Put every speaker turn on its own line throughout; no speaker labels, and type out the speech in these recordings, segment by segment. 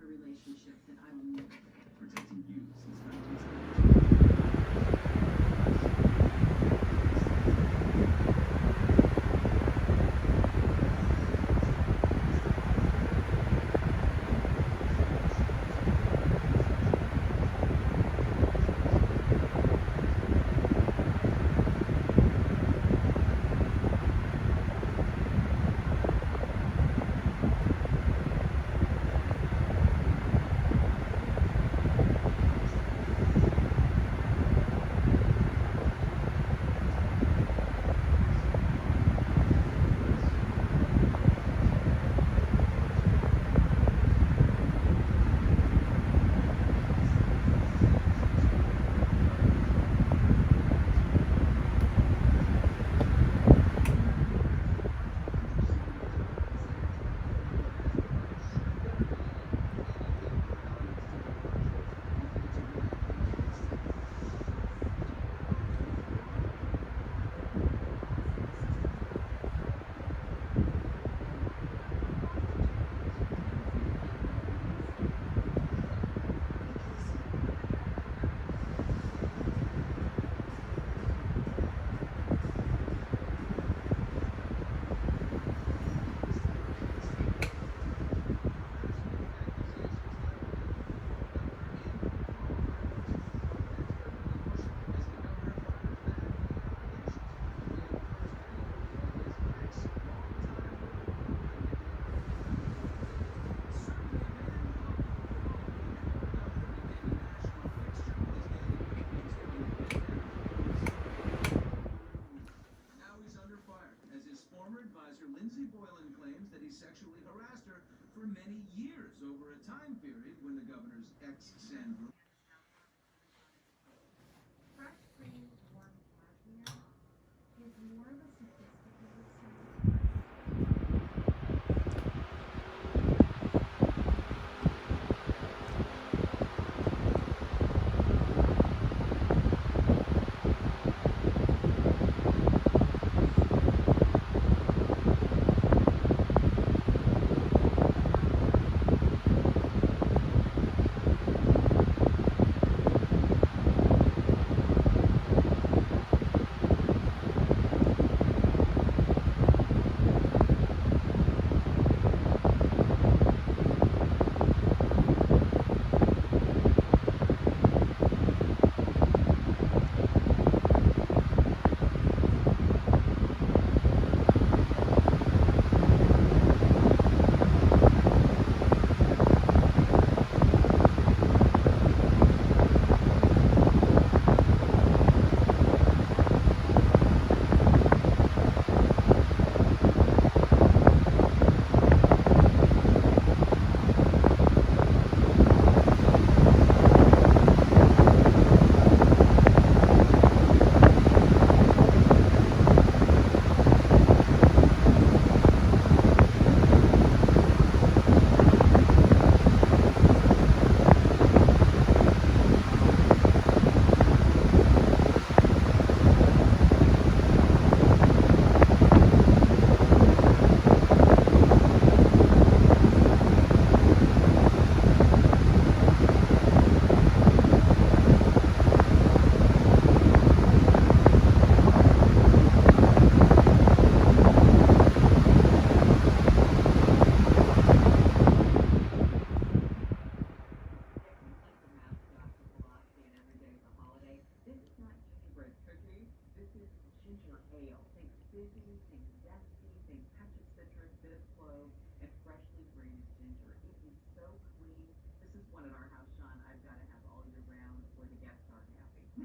relationship that I will never
Protecting you since 1970. Sexually harassed her for many years over a time period when the governor's ex-Sandra
Fresh cream warm cashmere is more of a sophisticated scent.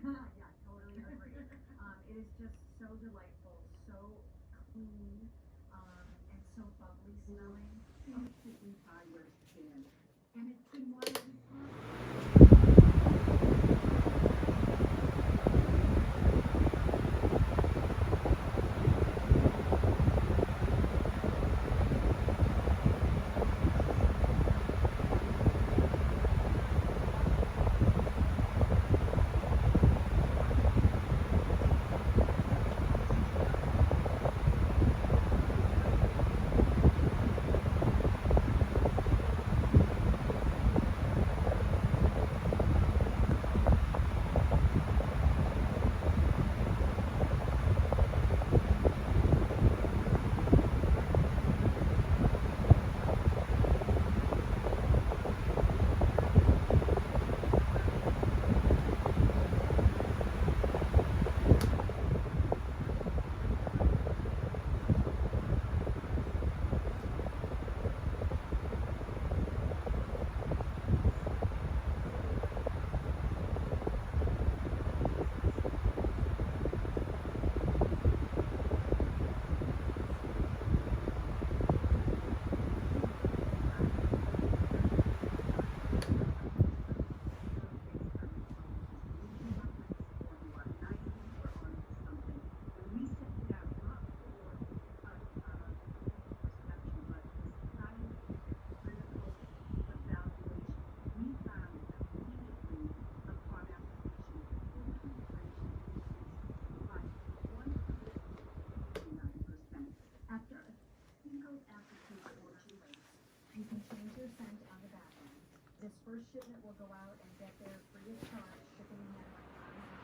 Yeah, totally agree. It is just so delightful, so clean, and so bubbly smelling.
instantly tie your skin.
And it's been water You can change your scent on the back end. This first shipment will go out and get there free of charge, shipping and handling on the house.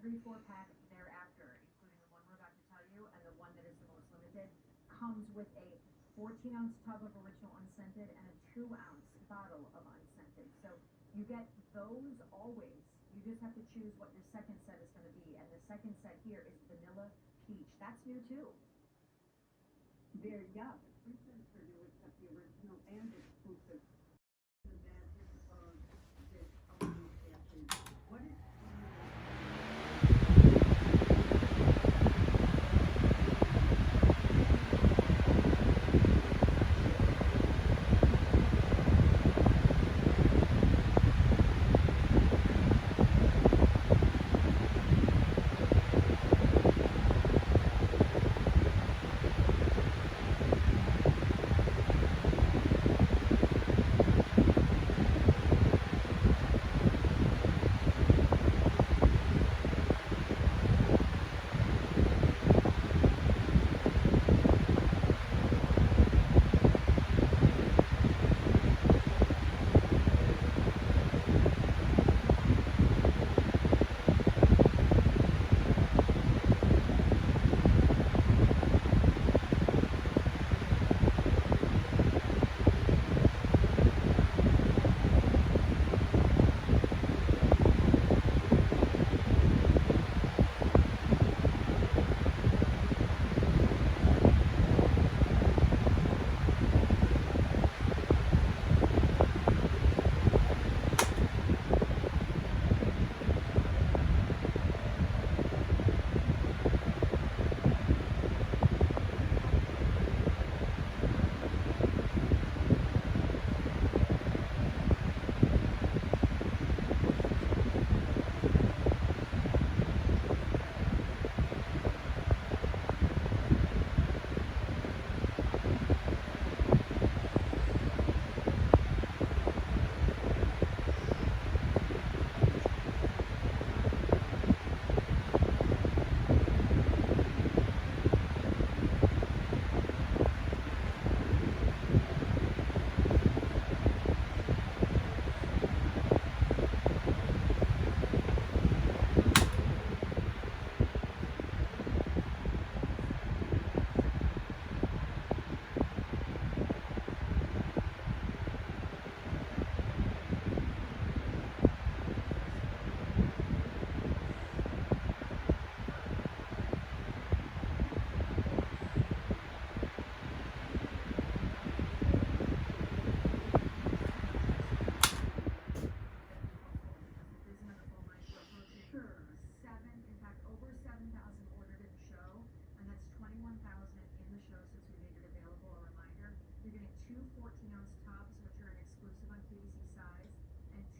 Every 4-pack thereafter, including the one we're about to tell you and the one that is the most limited, comes with a 14-ounce tub of original unscented and a 2-ounce bottle of unscented. So you get those always. You just have to choose what your second set is going to be. And the second set here is vanilla peach. That's new too.
There, yeah, the three cents for you is got the original and exclusive. And then this, what is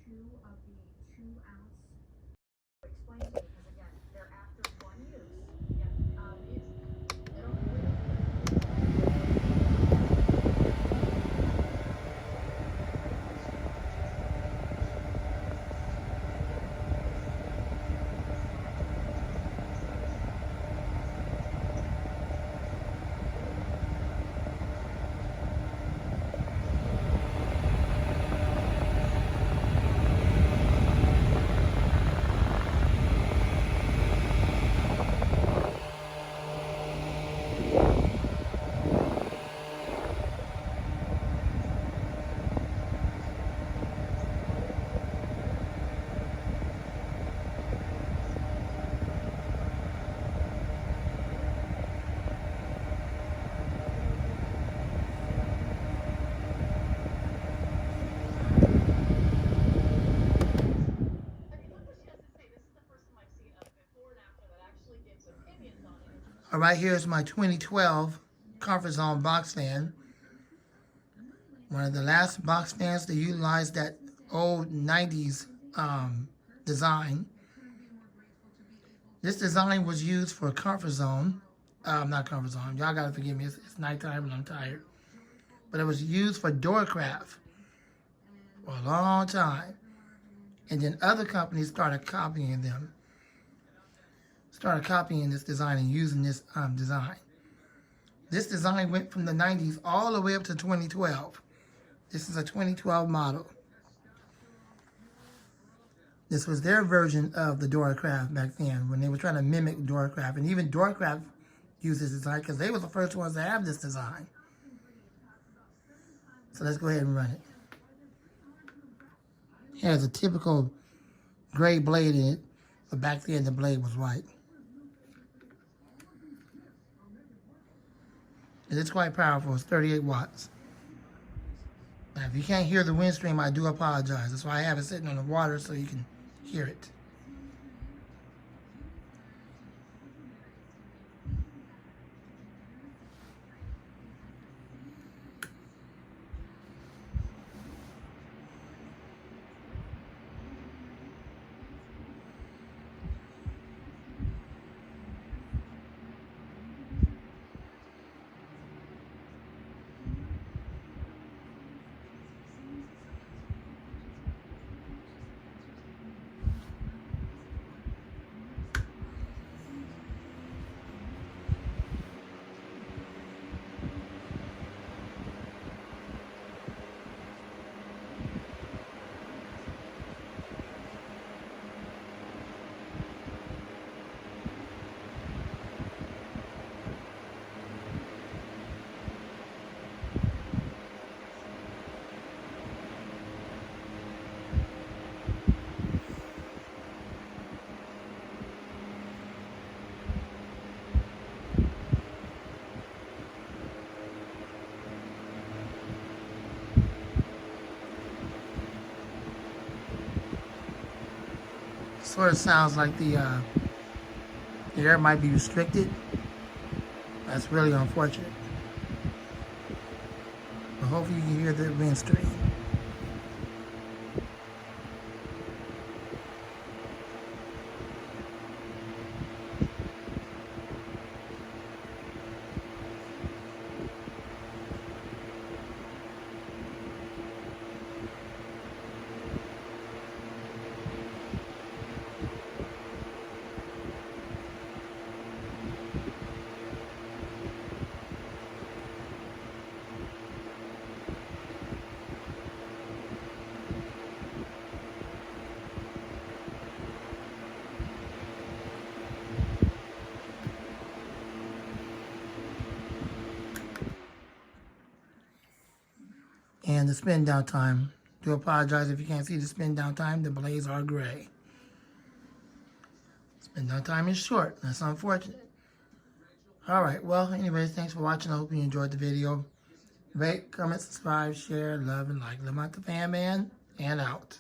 two of the 2-ounce. Explain to me, because again, they're after one use.
All right, here's my 2012 Comfort Zone box fan. One of the last box fans to utilize that old 90s design. This design was used for Comfort Zone. Not Comfort Zone. Y'all gotta forgive me. It's nighttime and I'm tired. But it was used for Doorcraft for a long time. And then other companies started copying them. Started copying this design and using this design. This design went from the 90s all the way up to 2012. This is a 2012 model. This was their version of the Doorcraft back then when they were trying to mimic Doorcraft. And even Doorcraft used this design because they were the first ones to have this design. So let's go ahead and run it. It has a typical gray blade in it, but back then the blade was white. It's quite powerful. It's 38 watts. Now, if you can't hear the wind stream, I do apologize. That's why I have it sitting on the water so you can hear it. Sort of sounds like the air might be restricted. That's really unfortunate. But hopefully you can hear the wind stream. And the spin down time. Do apologize if you can't see the spin down time. The blades are gray. Spin down time is short. That's unfortunate. All right. Well, anyways, thanks for watching. I hope you enjoyed the video. Rate, comment, subscribe, share, love, and like. Lamont the Fan Man, and out.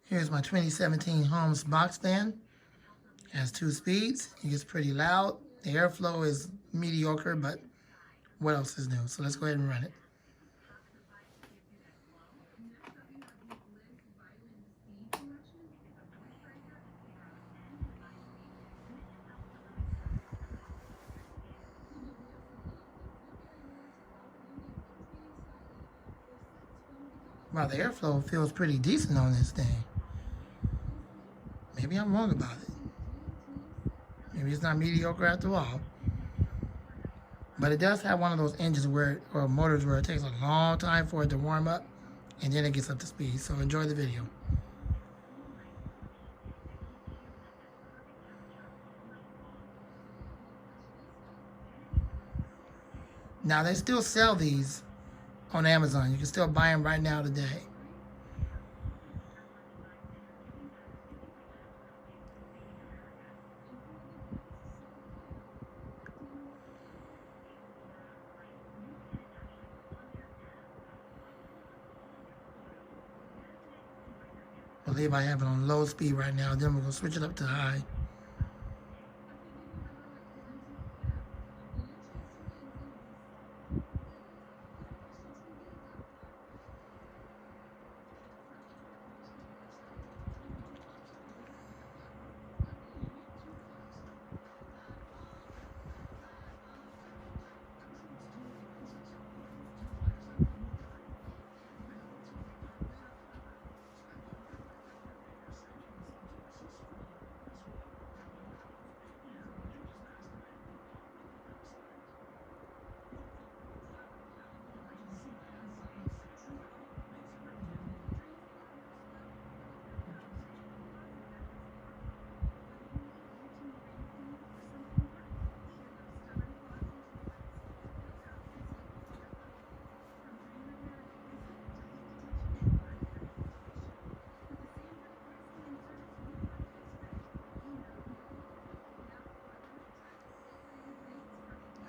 Here's my 2017 Holmes box fan. Has 2 speeds. It gets pretty loud. The airflow is mediocre, but what else is new? So let's go ahead and run it. Wow, the airflow feels pretty decent on this thing. Maybe I'm wrong about it. Maybe it's not mediocre after all. But it does have one of those engines or motors where it takes a long time for it to warm up and then it gets up to speed. So enjoy the video. Now they still sell these on Amazon. You can still buy them right now today. I believe I have it on low speed right now. Then we're going to switch it up to high.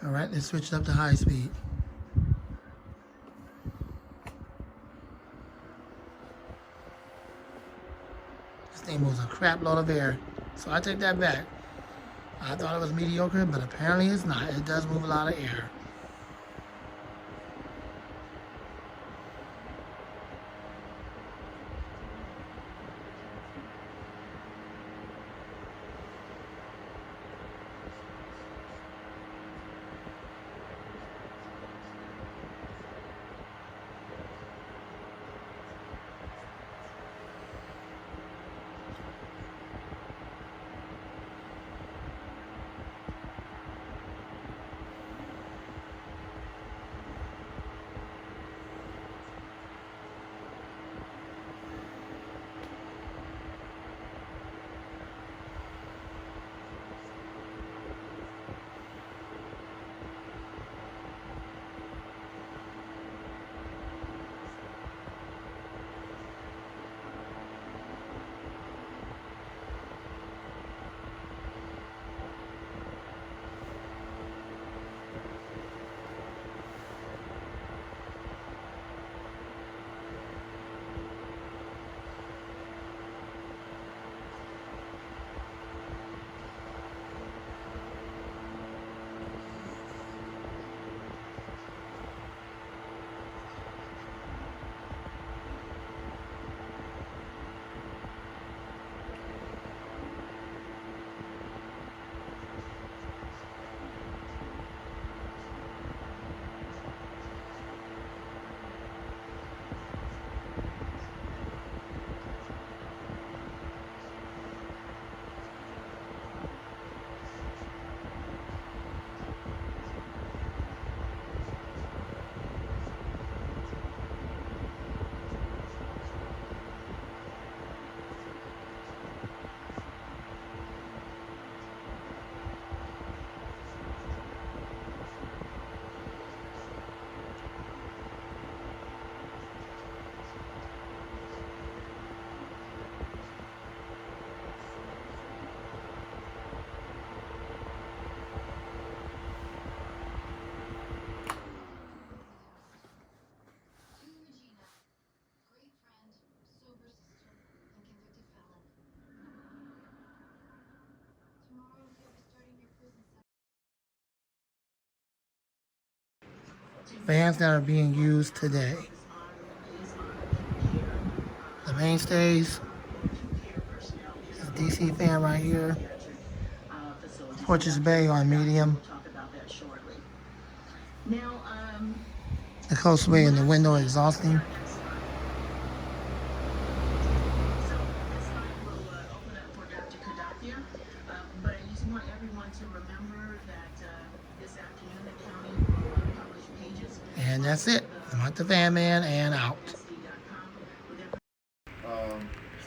All right, let's switch it up to high speed. This thing moves a crap load of air, so I take that back. I thought it was mediocre, but apparently it's not. It does move a lot of air. Fans that are being used today. The mainstays. This DC fan right here. Porches Bay on medium. The coastway in the window exhausting. And that's it. I'm at the fan man and out.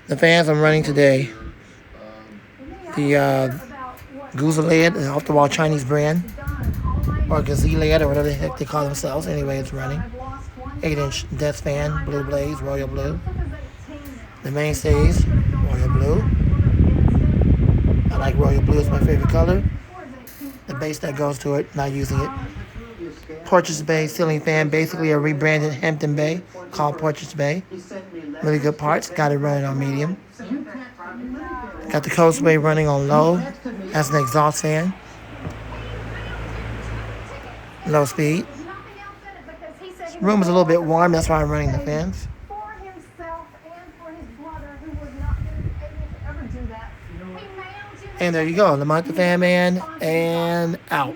The fans I'm running today. The Goozaled, an off the wall Chinese brand. Or Gaziled, or whatever the heck they call themselves. Anyway, it's running. 8-inch death fan, blue blaze, royal blue. The mainstays, royal blue. I like royal blue, it's my favorite color. The base that goes to it, not using it. Porches Bay ceiling fan, basically a rebranded Hampton Bay called Porches Bay. Really good parts, got it running on medium. Got the Coastway running on low. That's an exhaust fan. Low speed. This room is a little bit warm, that's why I'm running the fans.
For himself and for his brother, who was not able to ever do that.
And there you go, Lamont the Fan Man, and out.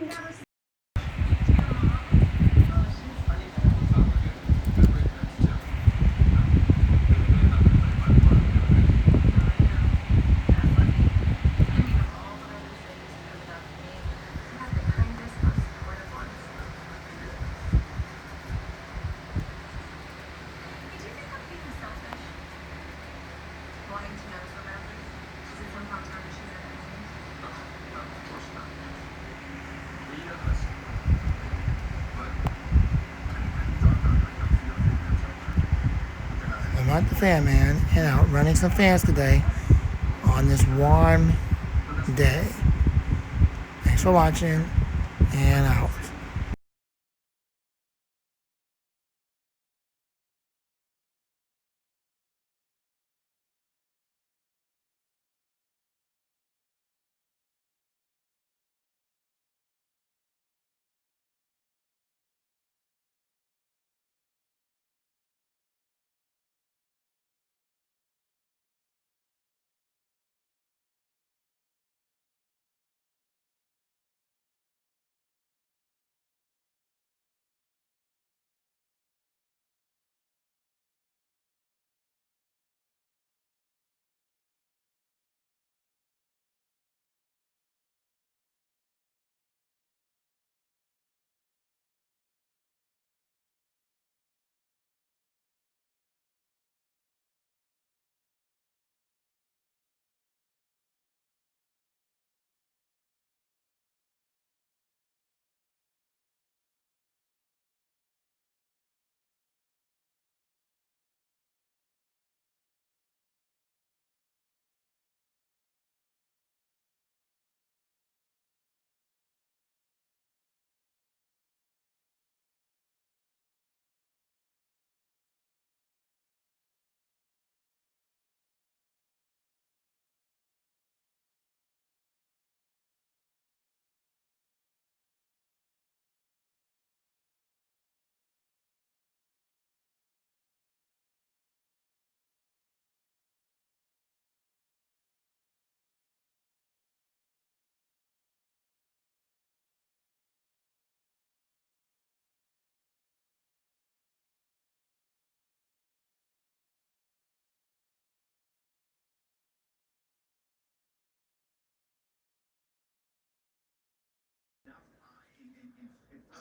Lamont the Fan Man, and out running some fans today on this warm day. Thanks for watching, and out.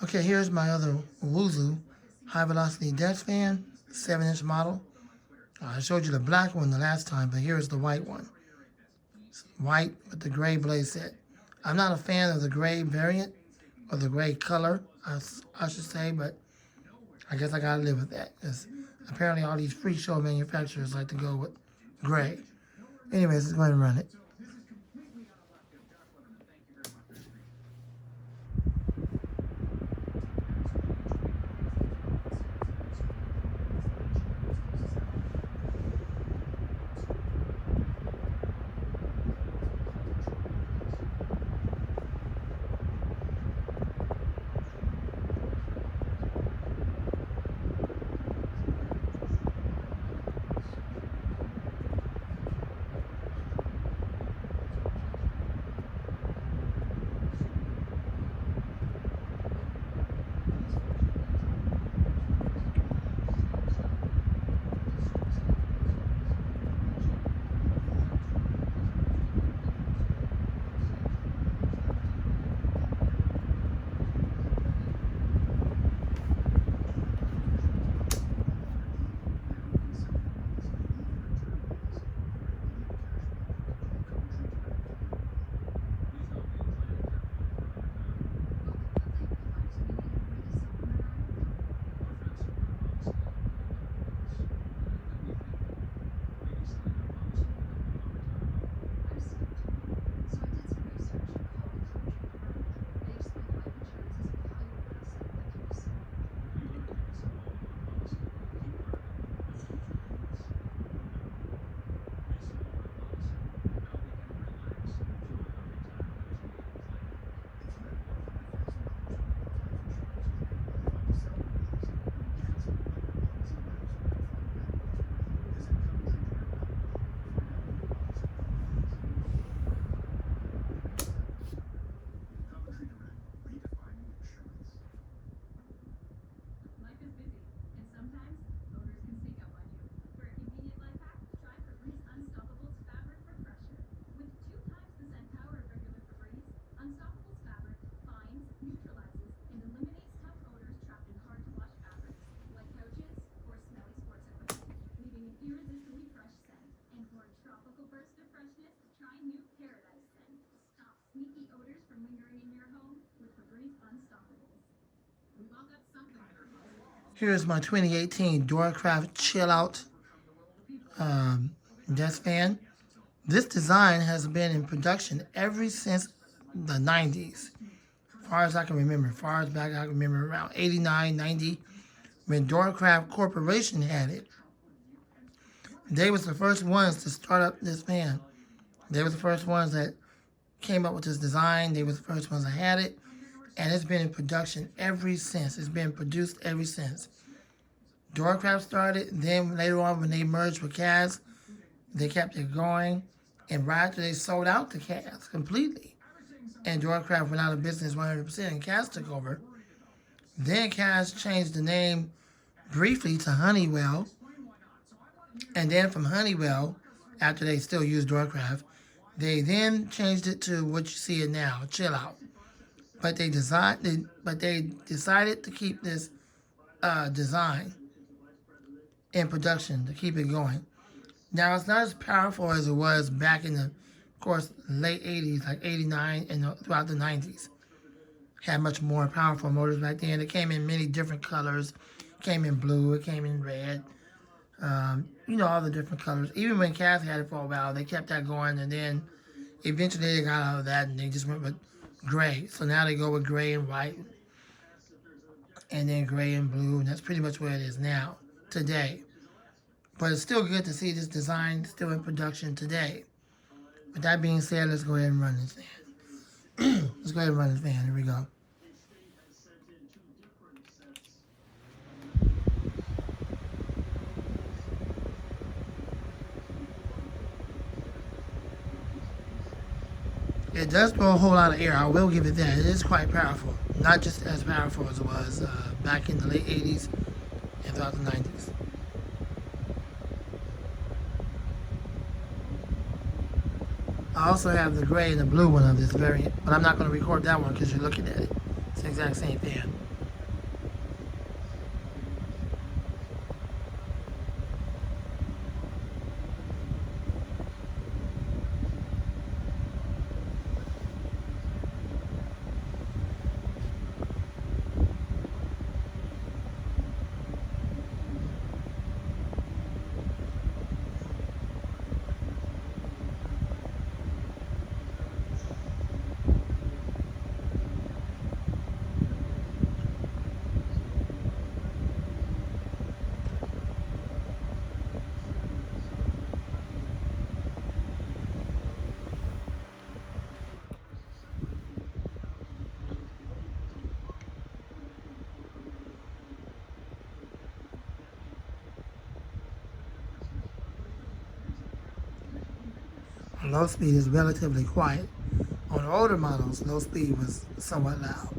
Okay, here's my other Wuzu high velocity desk fan, 7-inch model. I showed you the black one the last time, but here's the white one. It's white with the gray blaze set. I'm not a fan of the gray variant, or the gray color, I should say, but I guess I gotta live with that, because apparently all these free show manufacturers like to go with gray. Anyways, let's go ahead and run it. Here's my 2018 Doracraft Chill Out desk fan. This design has been in production ever since the 90s. As far as I can remember, as far as back I can remember, around 89, 90, when Doracraft Corporation had it. They was the first ones to start up this fan. They was the first ones that came up with this design. They was the first ones that had it. And it's been in production ever since. It's been produced ever since. Doracraft started, then later on when they merged with Kaz, they kept it going. And right after they sold out to Kaz completely, and Doracraft went out of business 100% and Kaz took over, then Kaz changed the name briefly to Honeywell. And then from Honeywell, after they still used Doracraft, they then changed it to what you see it now, Chill Out. But they decided to keep this design in production, to keep it going. Now, it's not as powerful as it was back in the, of course, late 80s, like 89 and throughout the 90s. Had much more powerful motors back then. It came in many different colors. It came in blue, it came in red. All the different colors. Even when Kaz had it for a while, they kept that going, and then eventually they got out of that and they just went with gray. So now they go with gray and white, and then gray and blue, and that's pretty much where it is now, today. But it's still good to see this design still in production today. With that being said, let's go ahead and run this fan. Let's go ahead and run this fan. Here we go. It does blow a whole lot of air. I will give it that. It is quite powerful. Not just as powerful as it was back in the late 80s and throughout the 90s. I also have the gray and the blue one of this variant, but I'm not going to record that one because you're looking at it. It's the exact same fan. Low speed is relatively quiet. On the older models, low speed was somewhat loud.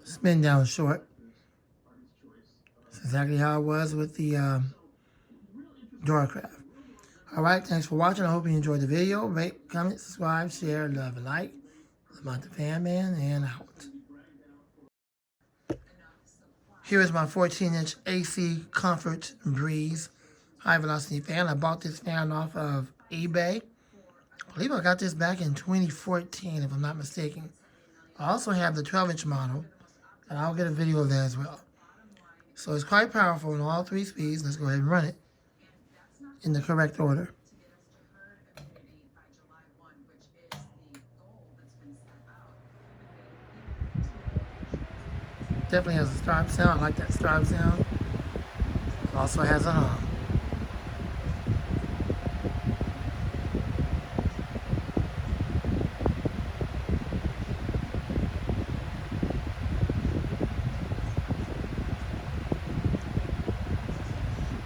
Spin down short. That's exactly how it was with the Doracraft. Alright, thanks for watching. I hope you enjoyed the video. Rate, comment, subscribe, share, love, and like. I'm the Fan Man, and out. Here is my 14-inch AC Comfort Breeze high velocity fan. I bought this fan off of eBay. I believe I got this back in 2014, if I'm not mistaken. I also have the 12-inch model, and I'll get a video of that as well. So it's quite powerful in all three speeds. Let's go ahead and run it in the correct order. Definitely has a start sound. I like that start sound. Also has a hum.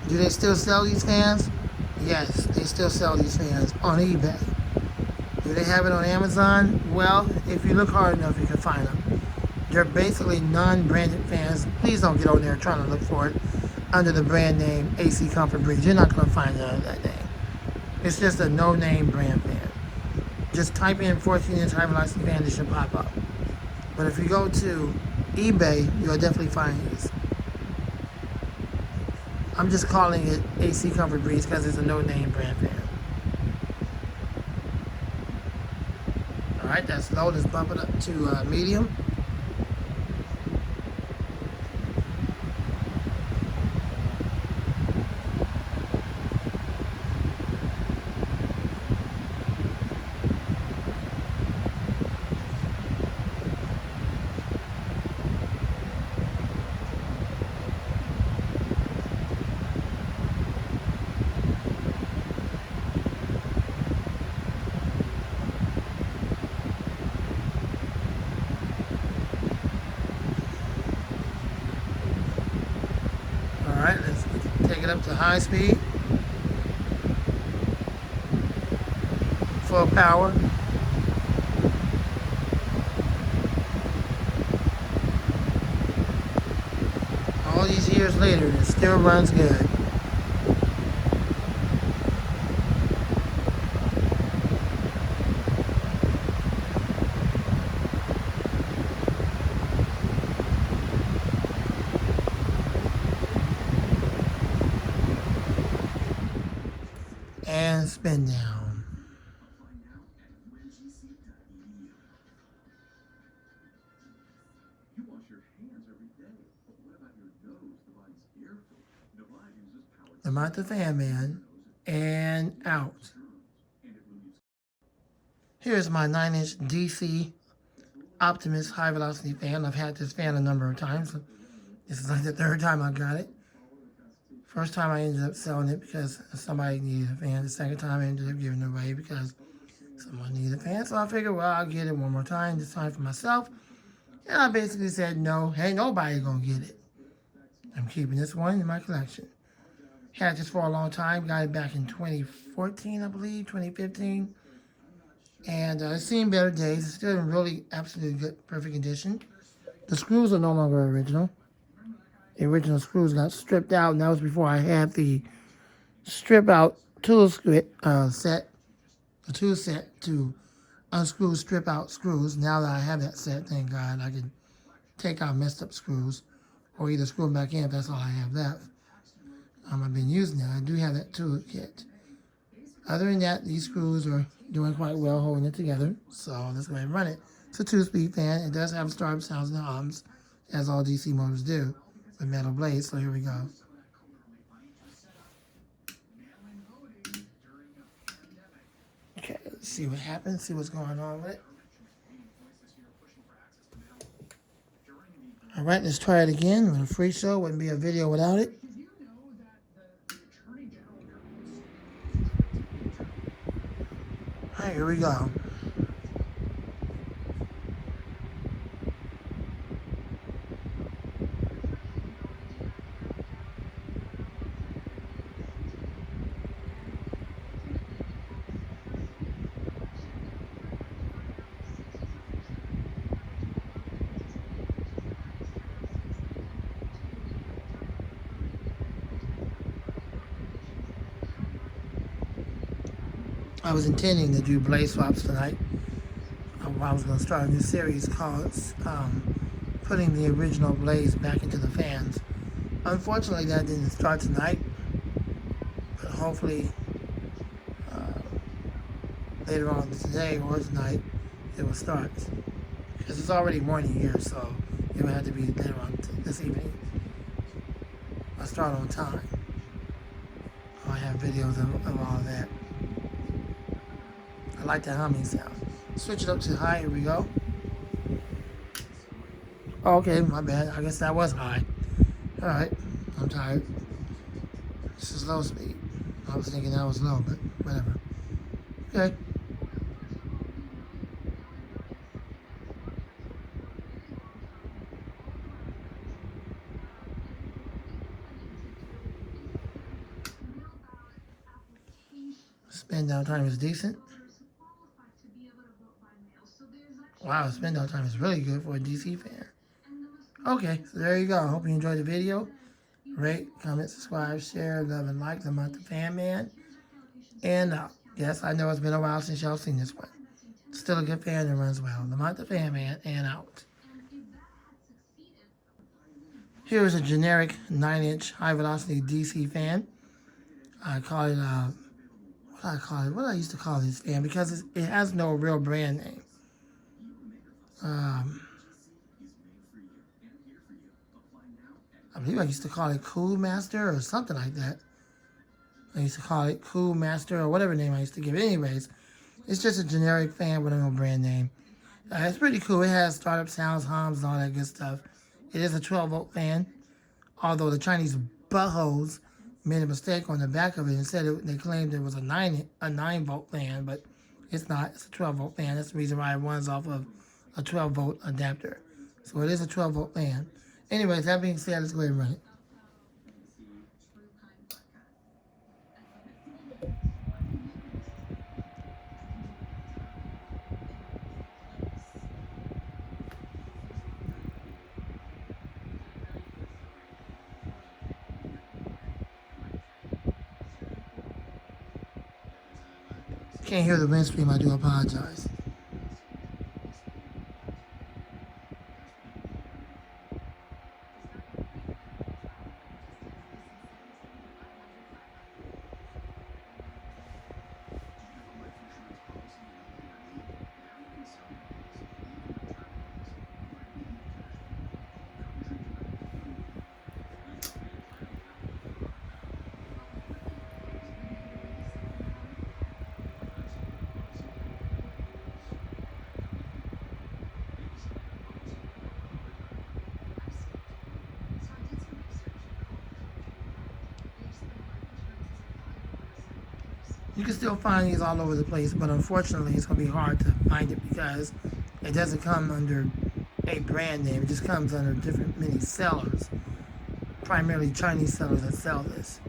Do they still sell these fans? Yes, they still sell these fans on eBay. Do they have it on Amazon? Well, if you look hard enough, you can find them. They're basically non-branded fans. Please don't get on there trying to look for it under the brand name AC Comfort Breeze. You're not going to find it under that name. It's just a no-name brand fan. Just type in 14-inch high velocity fan, it should pop up. But if you go to eBay, you'll definitely find this. I'm just calling it AC Comfort Breeze because it's a no-name brand fan. Alright, that's low. Let's bump it up to medium. Alright, let's take it up to high speed. Full power. All these years later, it still runs good. And spin down.
Find out at whenGC.edu. You wash your hands every day, but what about your nose? The body's air filter. Divide uses power.
I'm out the fan man. And out.
And it removes.
Here's my 9-inch DC Optimus high velocity fan. I've had this fan a number of times. This is like the third time I got it. First time I ended up selling it because somebody needed a fan. The second time I ended up giving it away because someone needed a fan. So I figured, well, I'll get it one more time, this time for myself. And I basically said, no, ain't nobody gonna get it. I'm keeping this one in my collection. Had this for a long time. Got it back in 2014, I believe, 2015. And it's seen better days. It's still in really absolutely good, perfect condition. The screws are no longer original. The original screws got stripped out, and that was before I had the strip out tool set, the tool set to unscrew, strip out screws. Now that I have that set, thank God, I can take out messed up screws or either screw them back in if that's all I have left. I've been using that. I do have that tool kit. Other than that, these screws are doing quite well holding it together. So let's go ahead and run it. It's a 2-speed fan. It does have startup sounds and hums, as all DC motors do, with metal blades. So here we go. Okay, let's see what happens, see what's going on with it. All right, let's try it again with a free show. Wouldn't be a video without it. All right, here we go. I was intending to do blade swaps tonight. I was going to start a new series called putting the original blades back into the fans. Unfortunately, that didn't start tonight, but hopefully later on today or tonight it will start. Because it's already morning here, so it will have to be later on this evening. I'll start on time. I have videos of all of that. I like that humming sound. Switch it up to high. Here we go. Oh, okay, my bad. I guess that was high. All right, I'm tired. This is low speed. I was thinking that was low, but whatever. Okay. Spin down time is decent. Wow, spin down time is really good for a DC fan. Okay, so there you go. I hope you enjoyed the video. Rate, comment, subscribe, share, love, and like. I'm out the fan man. And yes, I know it's been a while since y'all seen this one. Still a good fan that runs well. I'm out the fan man and out. Here's a generic 9-inch high velocity DC fan. I call it what I used to call this fan because it has no real brand name. I believe I used to call it Cool Master or something like that. I used to call it Cool Master or whatever name I used to give it. Anyways, it's just a generic fan with no brand name. It's pretty cool. It has startup sounds, hums, and all that good stuff. It is a 12-volt fan, although the Chinese buttholes made a mistake on the back of it and said they claimed it was a 9-volt fan, but it's not. It's a 12-volt fan. That's the reason why it runs off of a 12-volt adapter. So it is a 12-volt fan. Anyways, that being said, let's go ahead and run it. Can't hear the wind stream, I do apologize. You can still find these all over the place, but unfortunately it's going to be hard to find it because it doesn't come under a brand name. It just comes under different many sellers, primarily Chinese sellers that sell this.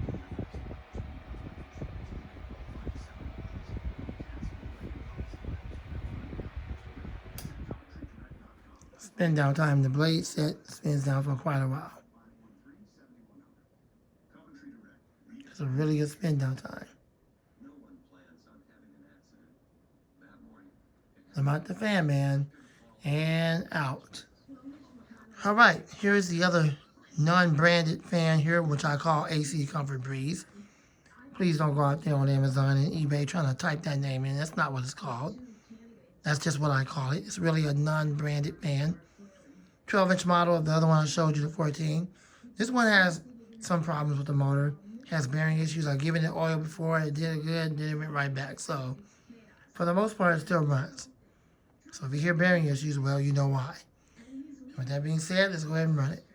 Spin down time. The blade set spins down for quite a while. It's a really good spin down time. I'm out the fan, man, and out. All right, here's the other non-branded fan here, which I call AC Comfort Breeze. Please don't go out there on Amazon and eBay trying to type that name in. That's not what it's called. That's just what I call it. It's really a non-branded fan. 12-inch model of the other one I showed you, the 14. This one has some problems with the motor. It has bearing issues. I've given it oil before. It did it good, then it went right back. So, for the most part, it still runs. So if you hear bearing issues, well, you know why. And with that being said, let's go ahead and run it.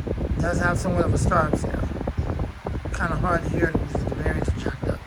It does have somewhat of a startup sound. Kind of hard to hear it because the bearings are jacked up.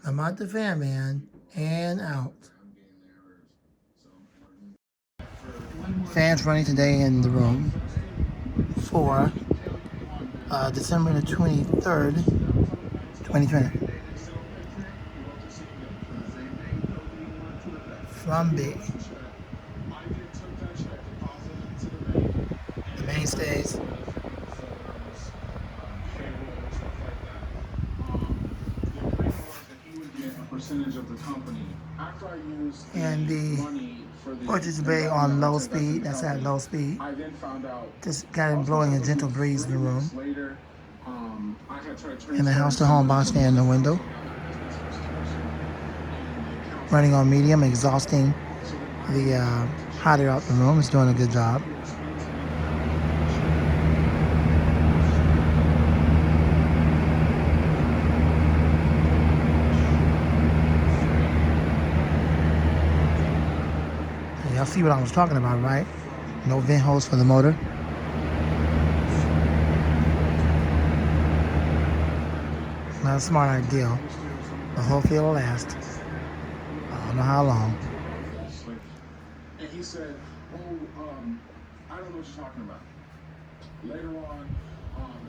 I'm out the fan man and out. Fans running today in the room for December the 23rd, 2020. Flambe. The mainstays.
Percentage of the company. After I used
And the
money for the
Portuguese Bay on low speed. That's at low speed.
I then found out
Just got him blowing a gentle breeze in the room.
later. I had tried
And the house to home box stand in the window. Running on medium, exhausting the hot air out the room. It's doing a good job. Y'all see what I was talking about, right? No vent holes for the motor. Not a smart idea. The whole field will last. I don't know how long.
And he said, I don't know what you're talking about. Later on,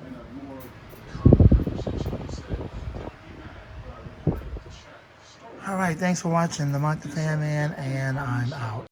in a more common conversation, he said, don't be mad, but I recorded the chat.
All right, thanks for watching. Lamont the Fan Man, and I'm out.